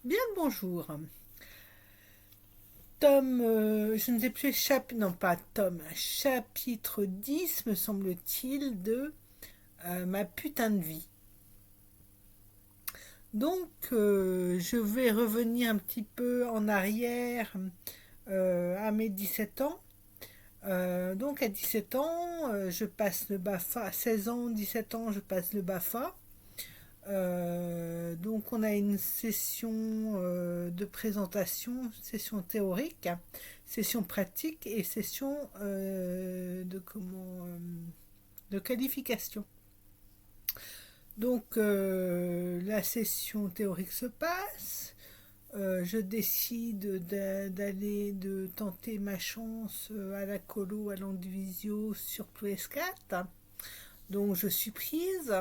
Bien le bonjour. Tome, je ne sais plus, non pas tome, chapitre 10 me semble-t-il, de Ma putain de vie. Donc, je vais revenir un petit peu en arrière à mes 17 ans. Donc, à 17 ans, je passe le BAFA. 16 ans, 17 ans, je passe le BAFA. Donc on a une session de présentation, session théorique, session pratique et session de qualification. Donc la session théorique se passe. Je décide de tenter ma chance à la colo, à l'Andivisio sur PS4. Donc je suis prise.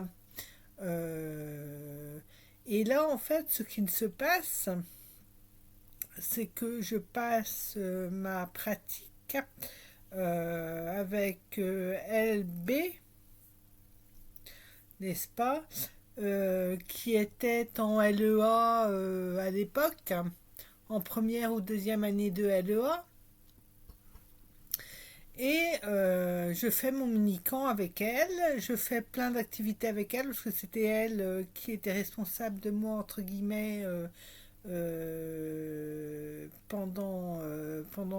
Euh, et là, en fait, ce qui se passe, c'est que je passe ma pratique avec LB, n'est-ce pas, qui était en LEA à l'époque, en première ou deuxième année de LEA. Et je fais mon mini-camp avec elle, je fais plein d'activités avec elle, parce que c'était elle qui était responsable de moi, entre guillemets, pendant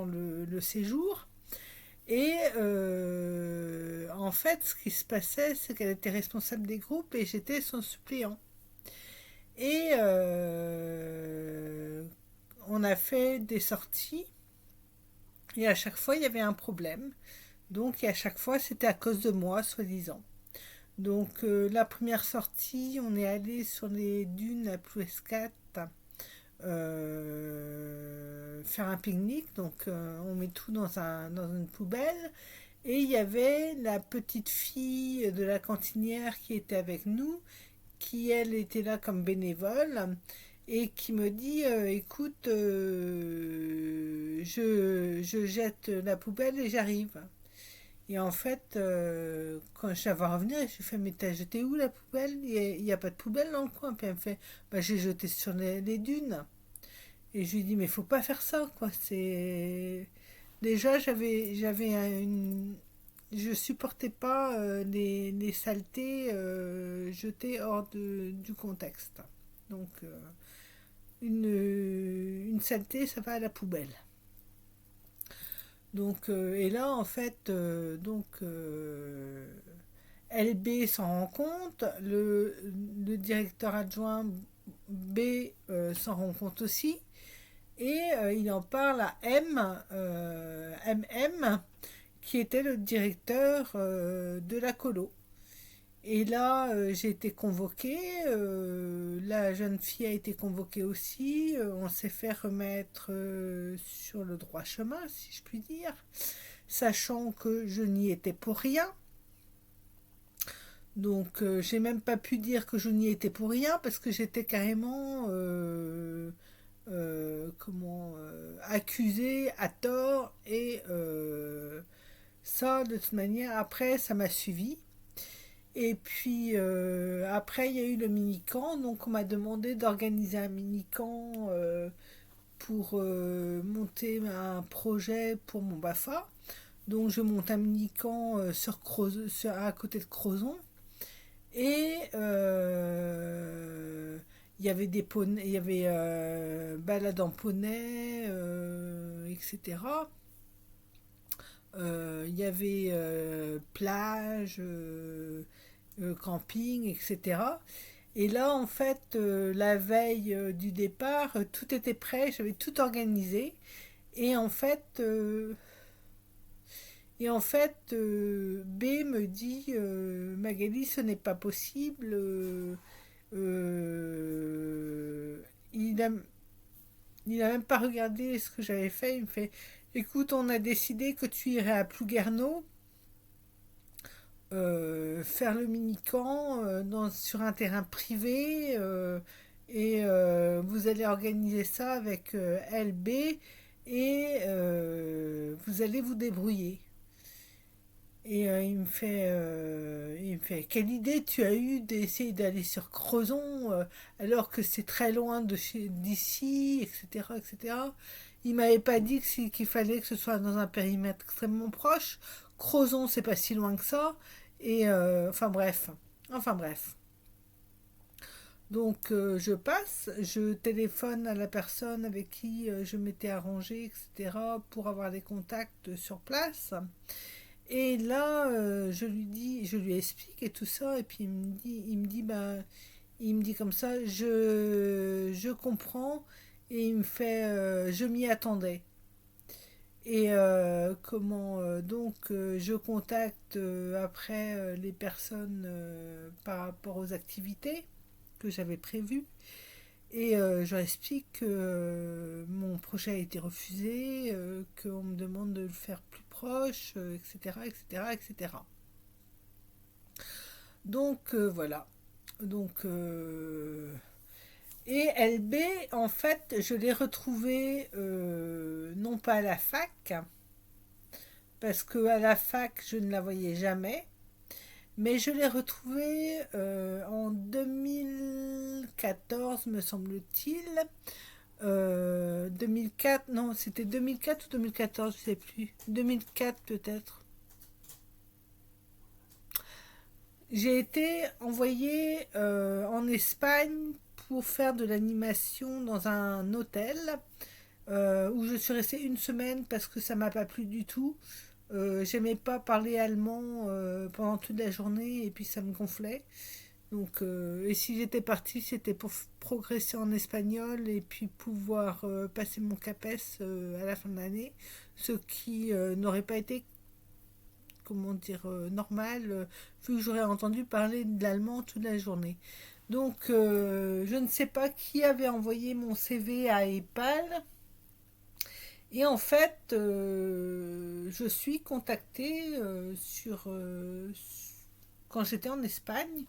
le séjour. Et en fait, ce qui se passait, c'est qu'elle était responsable des groupes et j'étais son suppléant. Et on a fait des sorties et à chaque fois, il y avait un problème. Donc, et à chaque fois, c'était à cause de moi, soi-disant. Donc, la première sortie, on est allé sur les dunes à Plouescat faire un pique-nique. Donc, on met tout dans une poubelle. Et il y avait la petite fille de la cantinière qui était avec nous, qui elle était là comme bénévole et qui me dit écoute, je jette la poubelle et j'arrive. Et en fait, quand je la vois revenir, je lui fais mais t'as jeté où la poubelle? Il n'y a pas de poubelle dans le coin. Puis elle me fait bah, j'ai jeté sur les dunes. Et je lui dis mais faut pas faire ça quoi. C'est déjà une je supportais pas les saletés jetées hors du contexte. Donc une saleté, ça va à la poubelle. Donc et là en fait LB s'en rend compte, le directeur adjoint B s'en rend compte aussi et il en parle à MM qui était le directeur de la colo. Et là, j'ai été convoquée, la jeune fille a été convoquée aussi, on s'est fait remettre sur le droit chemin, si je puis dire, sachant que je n'y étais pour rien. Donc, j'ai même pas pu dire que je n'y étais pour rien parce que j'étais carrément accusée à tort et ça, de toute manière, après, ça m'a suivi. Et puis après, il y a eu le mini-camp. Donc, on m'a demandé d'organiser un mini-camp pour monter un projet pour mon BAFA. Donc, je monte un mini-camp à côté de Crozon. Et il y avait des poneys, il y avait balade en poney, etc. Il y avait plage, camping, etc. Et là, en fait, la veille du départ, tout était prêt, j'avais tout organisé. Et en fait, B me dit Magali, ce n'est pas possible. Euh, il a, il a même pas regardé ce que j'avais fait. Il me fait écoute, on a décidé que tu irais à Plouguerneau faire le mini-camp sur un terrain privé et vous allez organiser ça avec LB et vous allez vous débrouiller. Et il me fait, quelle idée tu as eu d'essayer d'aller sur Crozon alors que c'est très loin d'ici, etc., etc. Il m'avait pas dit qu'il fallait que ce soit dans un périmètre extrêmement proche. Crozon, c'est pas si loin que ça. Et enfin bref. Donc je passe, je téléphone à la personne avec qui je m'étais arrangé, etc., pour avoir des contacts sur place. Et là, je lui explique et tout ça, et puis il me dit comme ça, je comprends, et il me fait, je m'y attendais. Et je contacte après les personnes par rapport aux activités que j'avais prévues. Et je leur explique que mon projet a été refusé, qu'on me demande de le faire plus proche, etc., etc., etc. Donc voilà. Donc et LB, en fait, je l'ai retrouvé non pas à la fac, parce que à la fac je ne la voyais jamais, mais je l'ai retrouvée en 2014, me semble-t-il. 2004, non, c'était 2004 ou 2014, je sais plus. 2004 peut-être. J'ai été envoyée en Espagne pour faire de l'animation dans un hôtel où je suis restée une semaine parce que ça m'a pas plu du tout. J'aimais pas parler allemand pendant toute la journée et puis ça me gonflait. Donc, et si j'étais partie, c'était pour progresser en espagnol et puis pouvoir passer mon CAPES à la fin de l'année, ce qui n'aurait pas été, comment dire, normal, vu que j'aurais entendu parler de l'allemand toute la journée. Donc, je ne sais pas qui avait envoyé mon CV à EPAL. Et en fait, je suis contactée quand j'étais en Espagne.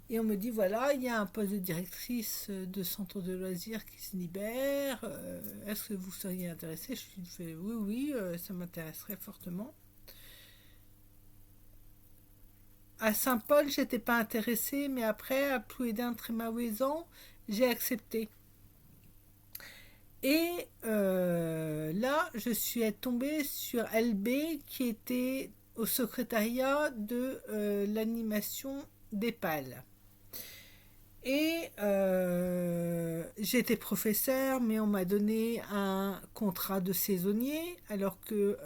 Et on me dit, voilà, il y a un poste de directrice de centre de loisirs qui se libère. Est-ce que vous seriez intéressée? Je lui fais, oui, oui, ça m'intéresserait fortement. À Saint-Paul, j'étais pas intéressée, mais après, à Plouédin-Trémaouézan, j'ai accepté. Et là, je suis tombée sur LB qui était au secrétariat de l'animation d'EPAL. Et j'étais professeur, mais on m'a donné un contrat de saisonnier, alors que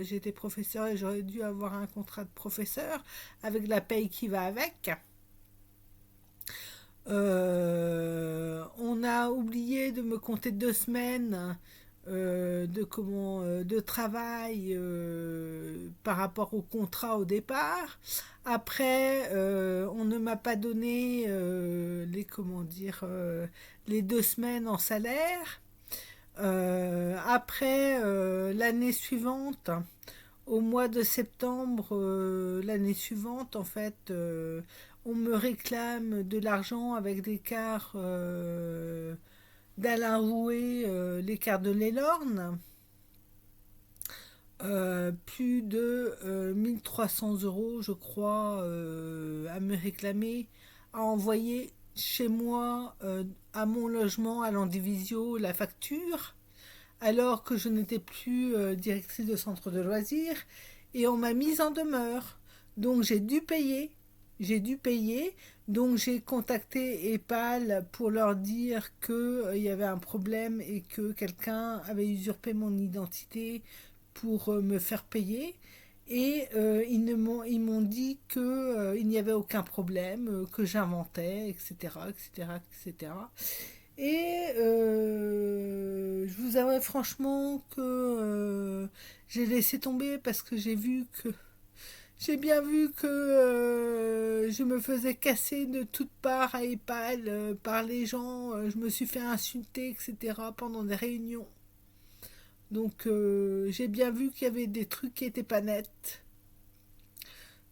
j'étais professeur et j'aurais dû avoir un contrat de professeur avec la paye qui va avec. On a oublié de me compter 2 semaines de travail par rapport au contrat au départ. Après, on ne m'a pas donné les 2 semaines en salaire. Après, l'année suivante, au mois de septembre, l'année suivante, en fait, on me réclame de l'argent avec l'écart d'Alain Rouet, l'écart de l'Elorn. Plus de 1300 € je crois, à me réclamer, à envoyer chez moi, à mon logement à l'Andivisio, la facture, alors que je n'étais plus directrice de centre de loisirs, et on m'a mise en demeure. Donc j'ai dû payer, donc j'ai contacté EPAL pour leur dire qu'il y avait un problème et que quelqu'un avait usurpé mon identité pour me faire payer. Et ils m'ont dit qu'il n'y avait aucun problème, que j'inventais, etc., etc., etc. Et je vous avoue franchement que j'ai laissé tomber parce que j'ai bien vu que je me faisais casser de toutes parts à EPAL par les gens. Je me suis fait insulter, etc. pendant des réunions. Donc j'ai bien vu qu'il y avait des trucs qui étaient pas nets.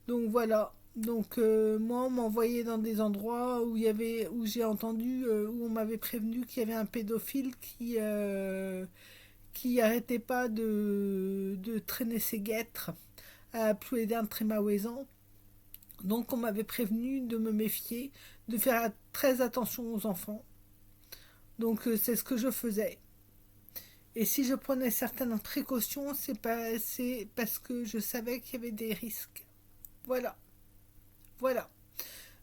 Donc voilà. Donc moi on m'a envoyé dans des endroits où j'ai entendu, où on m'avait prévenu qu'il y avait un pédophile qui arrêtait pas de traîner ses guêtres à Plouédern-Trémaouézan. Donc on m'avait prévenu de me méfier, de faire très attention aux enfants. Donc c'est ce que je faisais. Et si je prenais certaines précautions, c'est parce que je savais qu'il y avait des risques. Voilà, voilà.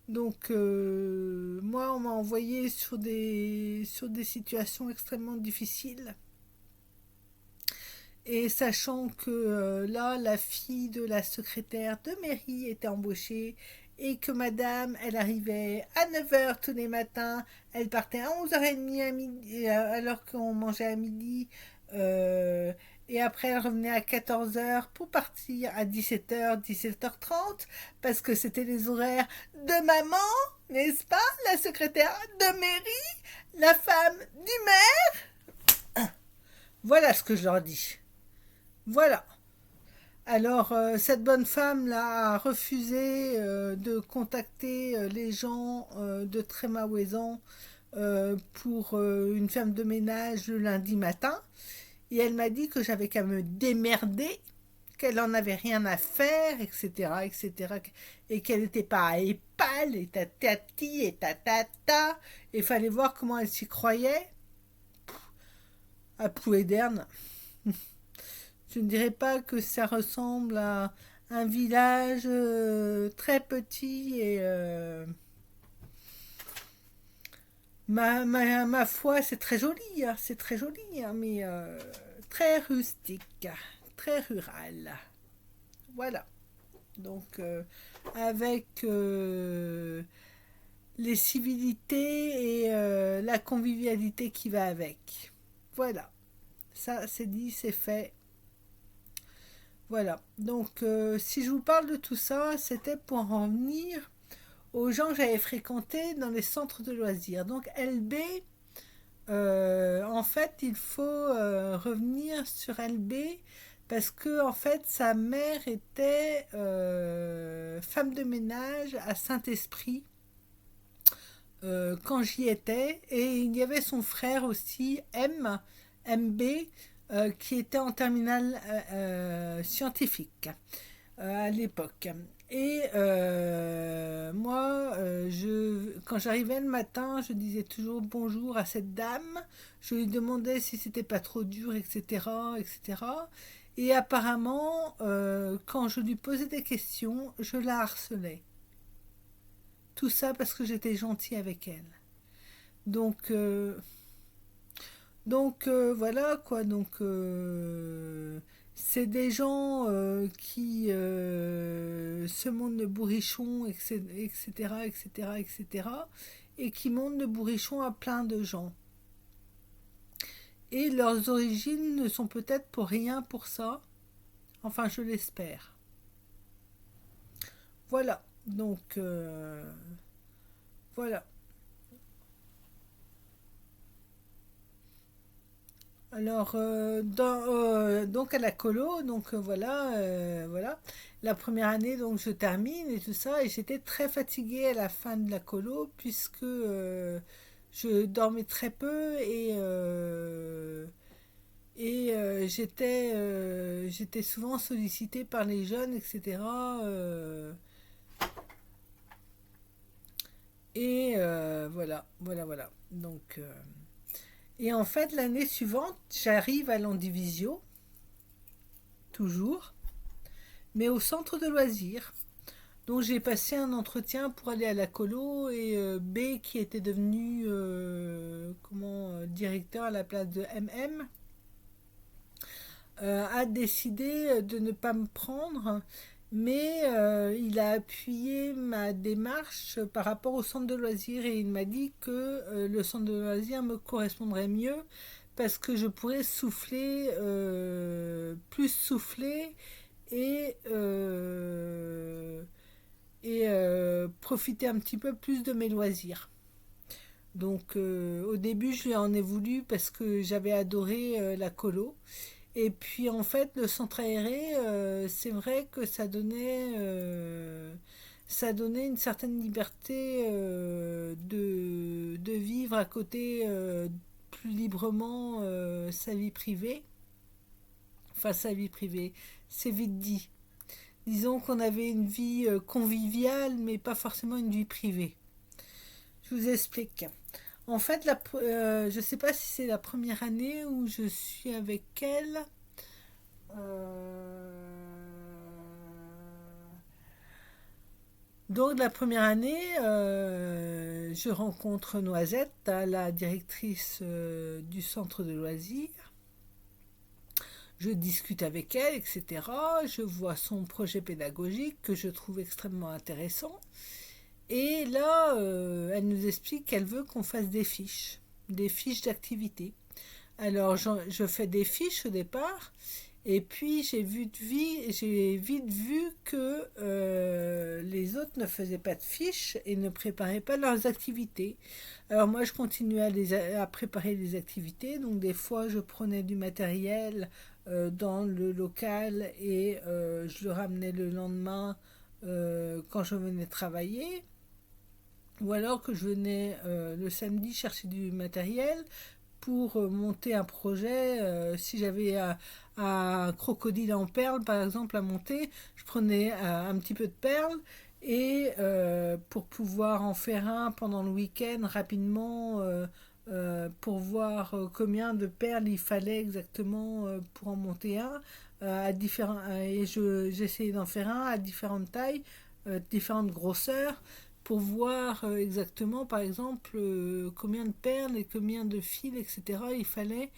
Donc moi, on m'a envoyé sur des situations extrêmement difficiles. Et sachant que là, la fille de la secrétaire de mairie était embauchée et que madame, elle arrivait à 9h tous les matins, elle partait à 11h30 à midi, alors qu'on mangeait à midi, euh, et après elle revenait à 14h pour partir à 17h, 17h30, parce que c'était les horaires de maman, n'est-ce pas, la secrétaire de mairie, la femme du maire. Voilà ce que je leur dis. Voilà. Alors, cette bonne femme-là a refusé de contacter les gens de Trémaouézan pour une femme de ménage le lundi matin. Et elle m'a dit que j'avais qu'à me démerder, qu'elle en avait rien à faire, etc., etc., et qu'elle n'était pas à Épale, et tatati, et tatata. Il fallait voir comment elle s'y croyait. À Plouédern. Je ne dirais pas que ça ressemble à un village très petit et ma foi, c'est très joli, hein, c'est très joli, hein, mais très rustique, très rural. Voilà. Donc, avec les civilités et la convivialité qui va avec. Voilà. Ça, c'est dit, c'est fait. Voilà. Donc, si je vous parle de tout ça, c'était pour en venir aux gens que j'avais fréquentés dans les centres de loisirs. Donc, LB, en fait, il faut revenir sur LB parce que, en fait, sa mère était femme de ménage à Saint-Esprit quand j'y étais. Et il y avait son frère aussi, MB, qui était en terminale scientifique à l'époque. Et moi, quand j'arrivais le matin, je disais toujours bonjour à cette dame. Je lui demandais si c'était pas trop dur, etc., etc. Et apparemment, quand je lui posais des questions, je la harcelais. Tout ça parce que j'étais gentille avec elle. Donc, voilà quoi. Donc c'est des gens qui se montrent de bourrichons, etc., etc., etc., et qui montrent de bourrichons à plein de gens. Et leurs origines ne sont peut-être pour rien pour ça. Enfin, je l'espère. Voilà. Donc, voilà. Alors, donc à la colo, donc voilà. La première année, donc je termine et tout ça, et j'étais très fatiguée à la fin de la colo puisque je dormais très peu et j'étais souvent sollicitée par les jeunes, etc. Voilà. Donc, et en fait, l'année suivante, j'arrive à l'Andivisio, toujours, mais au centre de loisirs. Donc j'ai passé un entretien pour aller à la colo et B, qui était devenu directeur à la place de MM, a décidé de ne pas me prendre, mais il a appuyé ma démarche par rapport au centre de loisirs et il m'a dit que le centre de loisirs me correspondrait mieux parce que je pourrais souffler, plus souffler et, profiter un petit peu plus de mes loisirs. Donc au début je lui en ai voulu parce que j'avais adoré la colo. Et puis en fait le centre aéré, c'est vrai que ça donnait une certaine liberté de vivre à côté plus librement sa vie privée. Enfin sa vie privée, c'est vite dit. Disons qu'on avait une vie conviviale, mais pas forcément une vie privée. Je vous explique. En fait, je ne sais pas si c'est la première année où je suis avec elle. Donc la première année, je rencontre Noisette, la directrice du centre de loisirs. Je discute avec elle, etc. Je vois son projet pédagogique que je trouve extrêmement intéressant. Et là, elle nous explique qu'elle veut qu'on fasse des fiches d'activité. Alors, je fais des fiches au départ, et puis j'ai vite vu que les autres ne faisaient pas de fiches et ne préparaient pas leurs activités. Alors moi, je continuais à préparer les activités, donc des fois, je prenais du matériel dans le local et je le ramenais le lendemain quand je venais travailler. Ou alors que je venais le samedi chercher du matériel pour monter un projet. Si j'avais un crocodile en perles, par exemple, à monter, je prenais un petit peu de perles et pour pouvoir en faire un pendant le week-end rapidement, pour voir combien de perles il fallait exactement pour en monter un. Et j'essayais d'en faire un à différentes tailles, différentes grosseurs, pour voir exactement, par exemple, combien de perles et combien de fils, etc. il fallait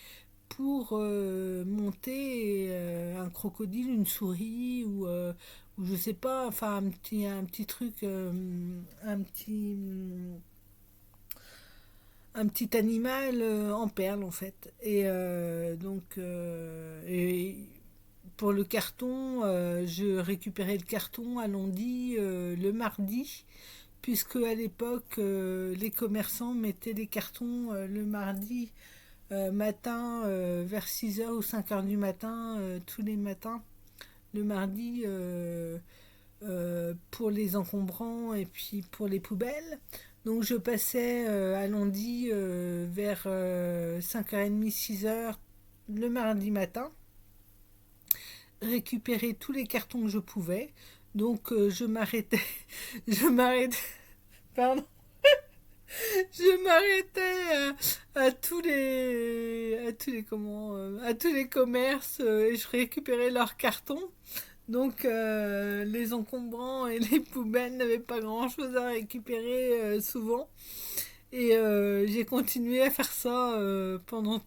pour monter un crocodile, une souris ou je sais pas, enfin un petit truc, un petit animal en perles en fait. Et pour le carton, je récupérais le carton à Landy le mardi, puisque à l'époque, les commerçants mettaient les cartons le mardi matin vers 6 heures ou 5 heures du matin, tous les matins, le mardi, pour les encombrants et puis pour les poubelles. Donc je passais à Landy vers 5h30, 6 heures le mardi matin, récupérer tous les cartons que je pouvais. Donc je m'arrêtais, je m'arrêtais, pardon, je m'arrêtais à tous les commerces et je récupérais leurs cartons. Donc les encombrants et les poubelles n'avaient pas grand chose à récupérer souvent. Et j'ai continué à faire ça pendant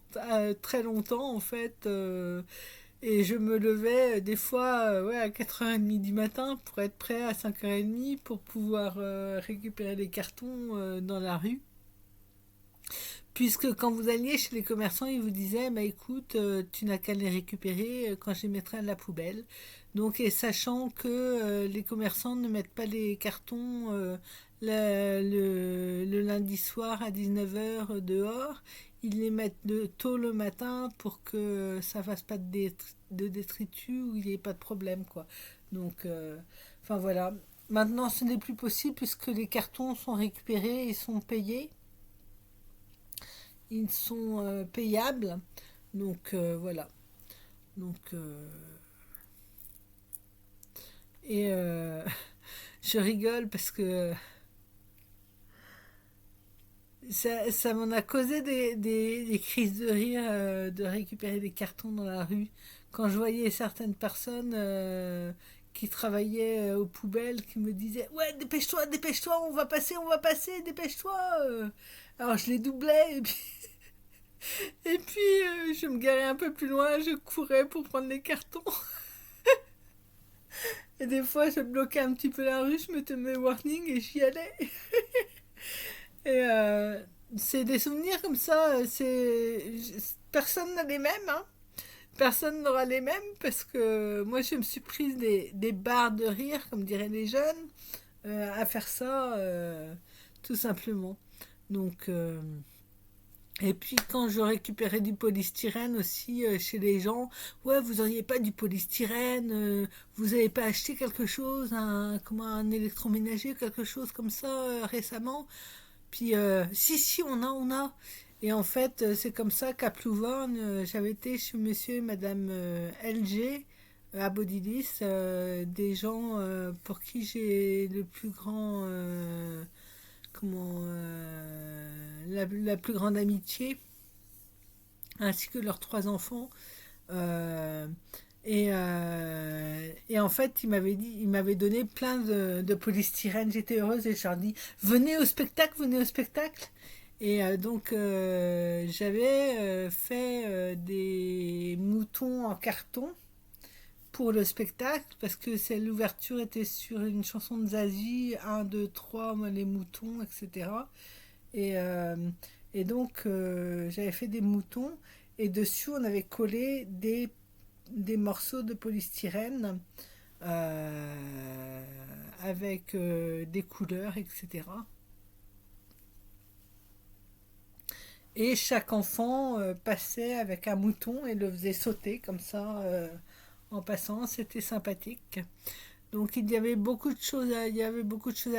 très longtemps en fait. Et je me levais des fois ouais, à 4h30 du matin pour être prêt à 5h30 pour pouvoir récupérer les cartons dans la rue. Puisque quand vous alliez chez les commerçants, ils vous disaient, bah écoute, tu n'as qu'à les récupérer quand je les mettrai à la poubelle. Donc, et sachant que les commerçants ne mettent pas les cartons le lundi soir à 19h dehors, ils les mettent tôt le matin pour que ça fasse pas de détritus ou il n'y ait pas de problème, quoi. Donc, enfin voilà. Maintenant, ce n'est plus possible puisque les cartons sont récupérés et sont payés. Ils sont payables. Donc voilà. Donc et je rigole parce que ça m'en a causé des crises de rire de récupérer des cartons dans la rue. Quand je voyais certaines personnes qui travaillaient aux poubelles qui me disaient ouais, dépêche-toi, on va passer, dépêche-toi. Alors je les doublais et puis je me garais un peu plus loin, je courais pour prendre les cartons. Et des fois, je bloquais un petit peu la rue, je me tenais warning et j'y allais. Et c'est des souvenirs comme ça, personne n'a les mêmes, hein. Personne n'aura les mêmes parce que moi, je me suis prise des barres de rire, comme diraient les jeunes, à faire ça, tout simplement. Donc, et puis quand je récupérais du polystyrène aussi chez les gens, ouais, vous auriez pas du polystyrène, vous avez pas acheté quelque chose, comme un électroménager, quelque chose comme ça récemment. Puis si, on a. Et en fait, c'est comme ça qu'à Plouvorne, j'avais été chez monsieur et madame LG à Bodilis, des gens pour qui j'ai le plus grand, la plus grande amitié, ainsi que leurs trois enfants. Euh, et en fait, il m'avait donné plein de polystyrène. J'étais heureuse et je leur dis, venez au spectacle, venez au spectacle. Et donc, j'avais fait des moutons en carton pour le spectacle parce que l'ouverture était sur une chanson de Zazie, un 2 3 moi, les moutons, etc. Et, euh, et donc, j'avais fait des moutons et dessus, on avait collé des morceaux de polystyrène avec des couleurs, etc. Et chaque enfant passait avec un mouton et le faisait sauter comme ça en passant. C'était sympathique. Donc il y avait beaucoup de choses à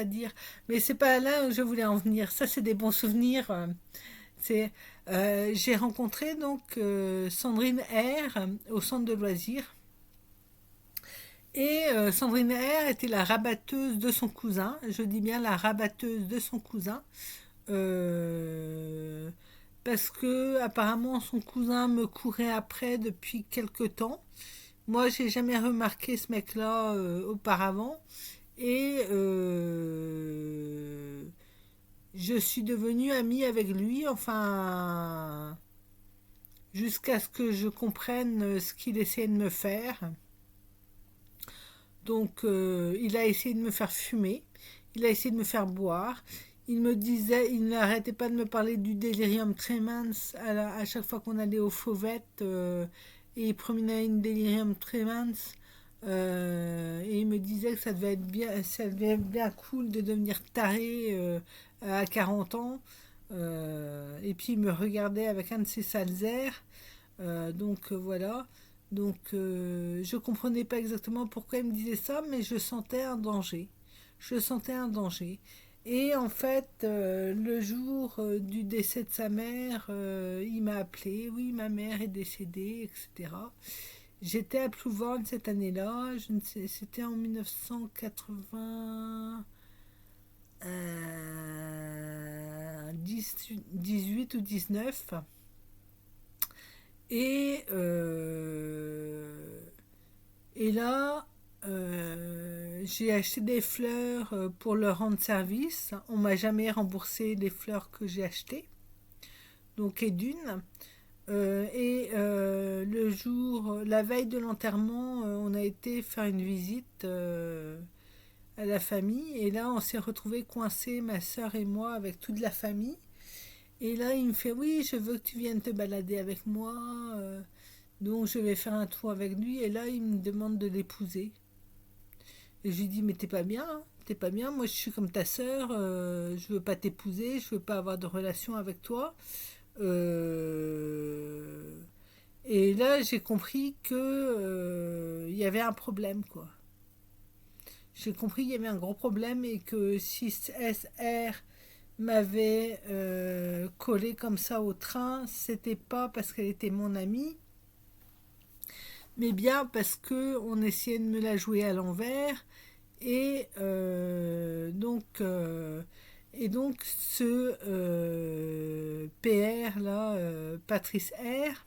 dire. Mais c'est pas là où je voulais en venir. Ça, c'est des bons souvenirs. J'ai rencontré donc Sandrine R au centre de loisirs. Et Sandrine R était la rabatteuse de son cousin. Je dis bien la rabatteuse de son cousin. Euh, Parce que apparemment son cousin me courait après depuis quelque temps. Moi, j'ai jamais remarqué ce mec-là auparavant. Et je suis devenue amie avec lui, enfin, jusqu'à ce que je comprenne ce qu'il essayait de me faire. Donc, il a essayé de me faire fumer, il a essayé de me faire boire. Il me disait, il n'arrêtait pas de me parler du délirium tremens à chaque fois qu'on allait aux fauvettes et il promenait une délirium tremens. Et il me disait que ça devait être bien cool de devenir taré à 40 ans. Et puis il me regardait avec un de ses sales airs. Voilà. Donc je comprenais pas exactement pourquoi il me disait ça, mais je sentais un danger. Je sentais un danger. Et en fait, le jour du décès de sa mère, il m'a appelé. Oui, ma mère est décédée, etc. J'étais à Plouvorne cette année-là. Je ne sais, c'était en 1980. 18 ou 19. Et, et là, j'ai acheté des fleurs pour leur rendre service. On m'a jamais remboursé les fleurs que j'ai achetées. Donc, et d'une. Le jour, la veille de l'enterrement, on a été faire une visite à la famille. Et là, on s'est retrouvés coincés, ma soeur et moi, avec toute la famille. Et là, il me fait, oui, je veux que tu viennes te balader avec moi. Donc, je vais faire un tour avec lui. Et là, il me demande de l'épouser. Et je lui dis, mais t'es pas bien, hein, t'es pas bien. Moi, je suis comme ta sœur. Je veux pas t'épouser. Je veux pas avoir de relation avec toi. Euh, Et là, j'ai compris que il y avait un problème, quoi. J'ai compris qu'il y avait un gros problème et que si SR m'avait collé comme ça au train, c'était pas parce qu'elle était mon amie, mais bien parce que on essayait de me la jouer à l'envers et ce PR là, Patrice R,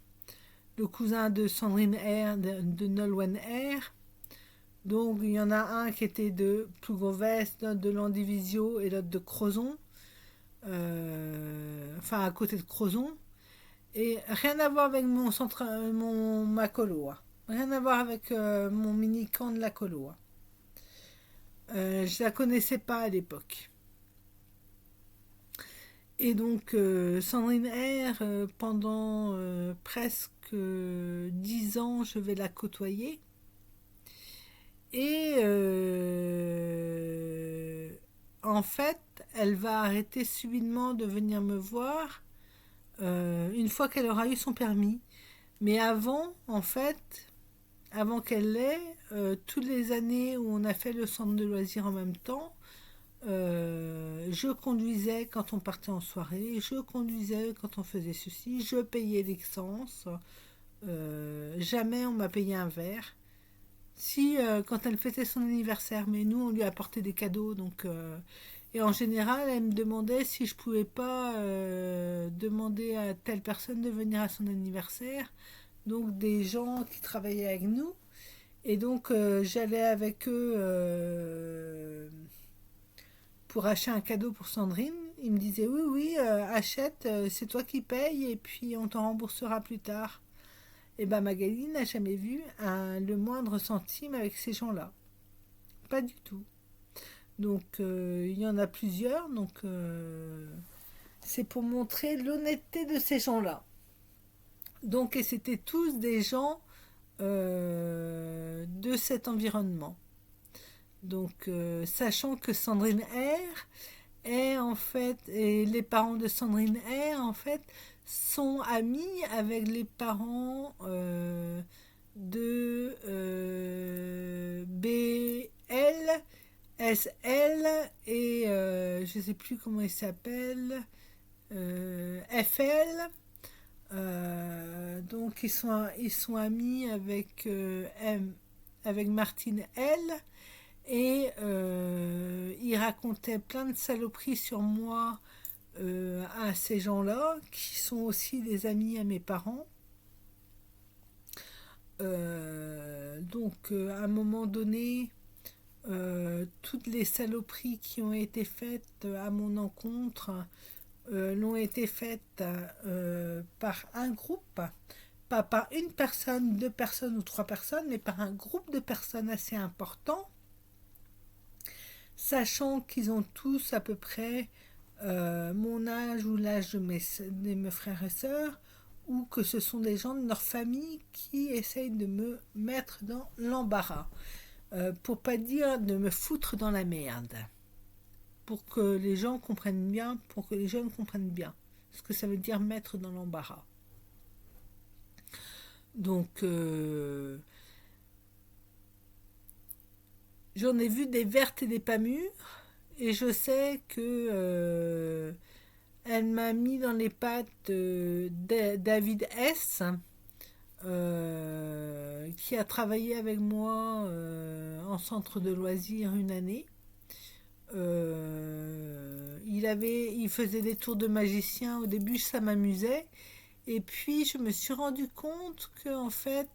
le cousin de Sandrine R, de Nolwenn R. Donc il y en a un qui était de Plougovest, l'autre de Landivisio et l'autre de Crozon, enfin à côté de Crozon. Et rien à voir avec mon centre, ma colo, hein. Rien à voir avec mon mini camp de la colo, hein. Je la connaissais pas à l'époque. Et donc Sandrine R, pendant presque 10 ans, je vais la côtoyer. Et en fait, elle va arrêter subitement de venir me voir une fois qu'elle aura eu son permis. Mais avant, en fait, avant qu'elle l'ait, toutes les années où on a fait le centre de loisirs en même temps, je conduisais quand on partait en soirée, je conduisais quand on faisait ceci, je payais l'essence. Jamais on m'a payé un verre. Si, quand elle fêtait son anniversaire, mais nous, on lui a apporté des cadeaux, et en général, elle me demandait si je pouvais pas demander à telle personne de venir à son anniversaire, donc des gens qui travaillaient avec nous, et donc j'allais avec eux pour acheter un cadeau pour Sandrine. Ils me disaient oui, oui, achète, c'est toi qui payes, et puis on t'en remboursera plus tard. Et ben Magali n'a jamais vu le moindre centime avec ces gens-là. Pas du tout. Donc il y en a plusieurs. Donc c'est pour montrer l'honnêteté de ces gens-là. Donc et c'était tous des gens de cet environnement. Donc sachant que Sandrine R est en fait, et les parents de Sandrine R en fait sont amis avec les parents de BL, SL et je ne sais plus comment il s'appelle, FL. Donc ils sont amis avec, avec Martine L. Et il racontait plein de saloperies sur moi à ces gens-là, qui sont aussi des amis à mes parents. À un moment donné, toutes les saloperies qui ont été faites à mon encontre l'ont été faites par un groupe, pas par une personne, deux personnes ou trois personnes, mais par un groupe de personnes assez important, sachant qu'ils ont tous à peu près mon âge ou l'âge de mes frères et sœurs, ou que ce sont des gens de leur famille qui essayent de me mettre dans l'embarras, pour pas dire de me foutre dans la merde, pour que les gens comprennent bien, pour que les jeunes comprennent bien ce que ça veut dire mettre dans l'embarras. Donc j'en ai vu des vertes et des pas mûres, et je sais que elle m'a mis dans les pattes David S, qui a travaillé avec moi en centre de loisirs une année. Il faisait des tours de magicien. Au début, ça m'amusait. Et puis, je me suis rendu compte qu'en fait,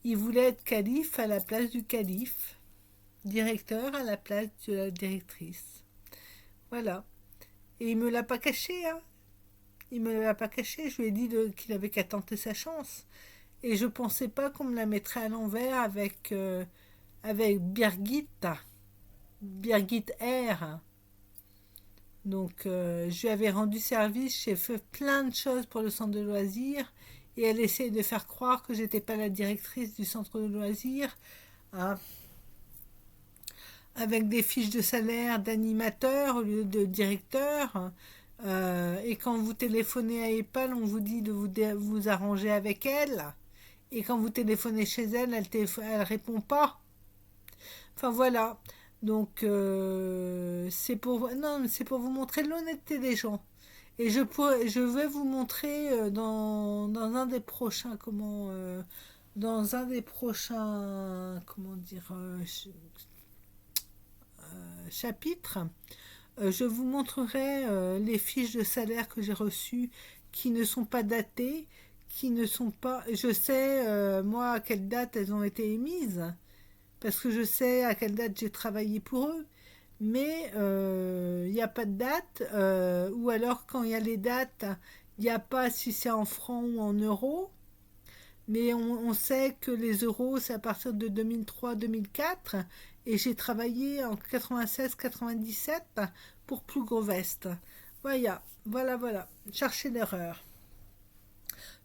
il voulait être calife à la place du calife, directeur à la place de la directrice. Voilà. Et il me l'a pas caché, hein. Il me l'a pas caché. Je lui ai dit qu'il avait qu'à tenter sa chance. Et je pensais pas qu'on me la mettrait à l'envers avec Birgit R. Donc je lui avais rendu service, j'ai fait plein de choses pour le centre de loisirs, et elle essayait de faire croire que j'étais pas la directrice du centre de loisirs, hein, avec des fiches de salaire d'animateur au lieu de directeur. Et quand vous téléphonez à EPAL, on vous dit de vous arranger avec elle. Et quand vous téléphonez chez elle, elle répond pas. Enfin voilà. Donc c'est pour vous montrer l'honnêteté des gens. Et je vais vous montrer dans un des prochains dans un des prochains chapitres. Je vous montrerai les fiches de salaire que j'ai reçues, qui ne sont pas datées, qui ne sont pas. Je sais moi à quelle date elles ont été émises, parce que je sais à quelle date j'ai travaillé pour eux, mais il n'y a pas de date, ou alors quand il y a les dates, il n'y a pas si c'est en francs ou en euros, mais on sait que les euros, c'est à partir de 2003-2004, et j'ai travaillé en 96-97 pour Plougovest. Voilà, cherchez l'erreur.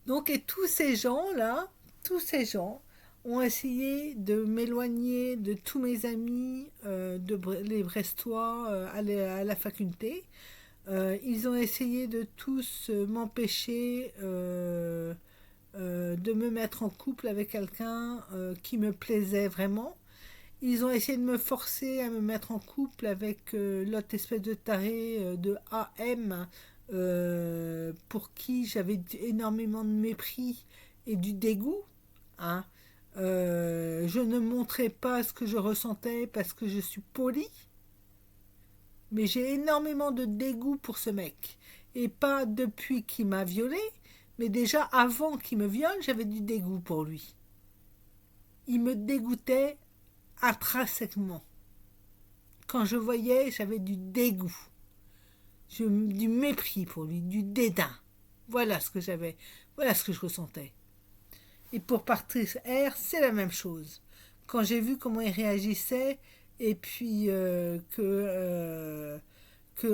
Donc, et tous ces gens ont essayé de m'éloigner de tous mes amis, les Brestois à la faculté. Ils ont essayé de tous m'empêcher de me mettre en couple avec quelqu'un qui me plaisait vraiment. Ils ont essayé de me forcer à me mettre en couple avec l'autre espèce de taré de AM, pour qui j'avais énormément de mépris et du dégoût, hein. Je ne montrais pas ce que je ressentais parce que je suis polie, mais j'ai énormément de dégoût pour ce mec. Et pas depuis qu'il m'a violée, mais déjà avant qu'il me viole, j'avais du dégoût pour lui. Il me dégoûtait intrinsèquement. Quand je voyais, j'avais du dégoût, du mépris pour lui, du dédain. Voilà ce que j'avais, voilà ce que je ressentais. Et pour Patrice R, c'est la même chose. Quand j'ai vu comment il réagissait, et puis que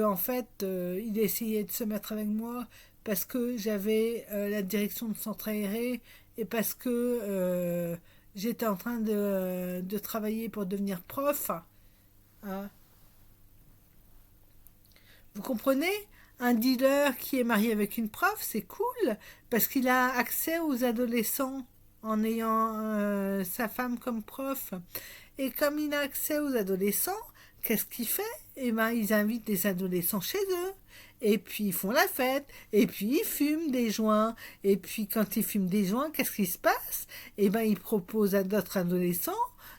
en fait, il essayait de se mettre avec moi parce que j'avais la direction de centre aéré et parce que j'étais en train de travailler pour devenir prof. Hein. Vous comprenez? Un dealer qui est marié avec une prof, c'est cool parce qu'il a accès aux adolescents en ayant sa femme comme prof. Et comme il a accès aux adolescents, qu'est-ce qu'il fait? Eh ben, ils invitent des adolescents chez eux. Et puis ils font la fête. Et puis ils fument des joints. Et puis quand ils fument des joints, qu'est-ce qui se passe? Eh ben, ils proposent à d'autres adolescents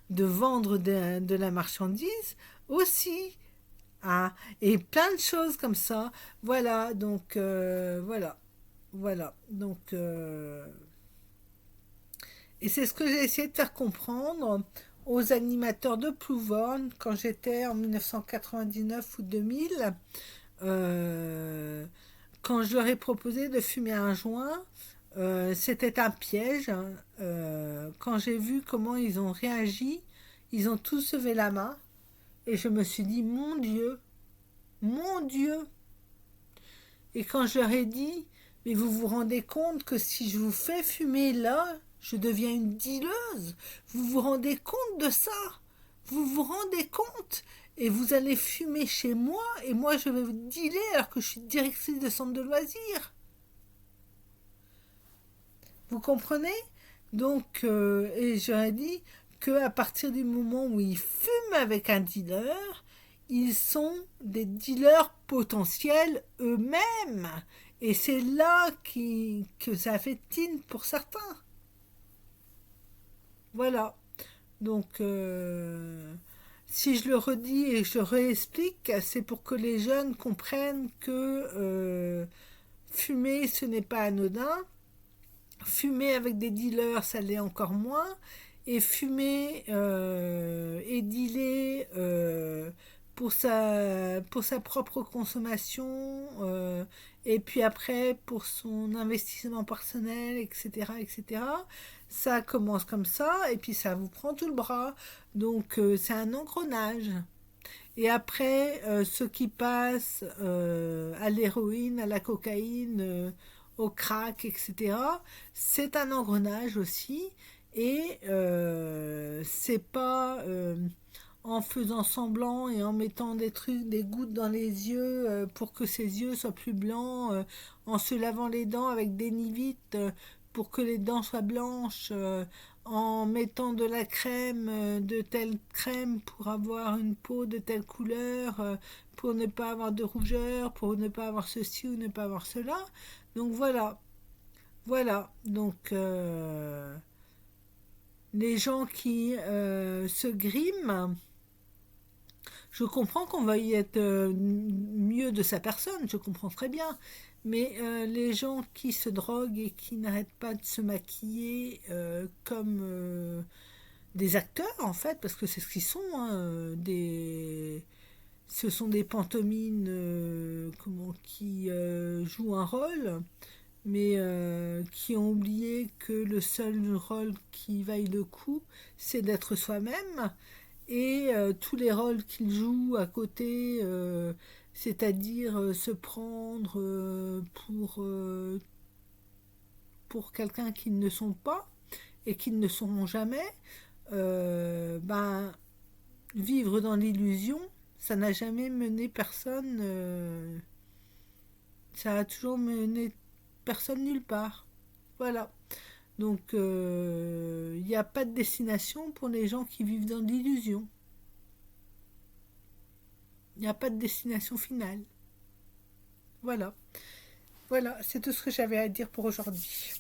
de vendre de la marchandise aussi. Ah, et plein de choses comme ça. Voilà, donc voilà. Voilà, donc et c'est ce que j'ai essayé de faire comprendre aux animateurs de Plouvorne quand j'étais en 1999 ou 2000, euh, quand je leur ai proposé de fumer un joint. C'était un piège. Hein. Quand j'ai vu comment ils ont réagi, ils ont tous levé la main et je me suis dit, mon Dieu. Et quand je leur ai dit, mais vous vous rendez compte que si je vous fais fumer là, je deviens une dealeuse. Vous vous rendez compte de ça? Vous vous rendez compte? Et vous allez fumer chez moi et moi je vais vous dealer alors que je suis directrice de centre de loisirs. Vous comprenez? Donc, et j'aurais dit qu'à partir du moment où ils fument avec un dealer, ils sont des dealers potentiels eux-mêmes. Et c'est là que ça fait tilt pour certains. Voilà. Donc, si je le redis et je réexplique, c'est pour que les jeunes comprennent que fumer, ce n'est pas anodin. Fumer avec des dealers, ça l'est encore moins. Et fumer et dealer pour sa propre consommation et puis après pour son investissement personnel, etc., etc. Ça commence comme ça et puis ça vous prend tout le bras. Donc c'est un engrenage. Et après, ceux qui passent à l'héroïne, à la cocaïne, au crack, etc., c'est un engrenage aussi. Et c'est pas en faisant semblant et en mettant des trucs, des gouttes dans les yeux pour que ses yeux soient plus blancs, en se lavant les dents avec des nivites pour que les dents soient blanches, en mettant de la crème, de telle crème pour avoir une peau de telle couleur, pour ne pas avoir de rougeur, pour ne pas avoir ceci ou ne pas avoir cela. Donc voilà, voilà. Donc les gens qui se griment, je comprends qu'on va y être mieux de sa personne, je comprends très bien. Mais les gens qui se droguent et qui n'arrêtent pas de se maquiller comme des acteurs, en fait, parce que c'est ce qu'ils sont, hein, ce sont des pantomimes qui jouent un rôle, mais qui ont oublié que le seul rôle qui vaille le coup, c'est d'être soi-même. Et tous les rôles qu'ils jouent à côté, c'est-à-dire se prendre pour quelqu'un qu'ils ne sont pas et qu'ils ne seront jamais, ben, vivre dans l'illusion, ça n'a jamais mené personne, ça a toujours mené personne nulle part. Voilà. Donc, il n'y a pas de destination pour les gens qui vivent dans l'illusion. Il n'y a pas de destination finale. Voilà. Voilà, c'est tout ce que j'avais à dire pour aujourd'hui.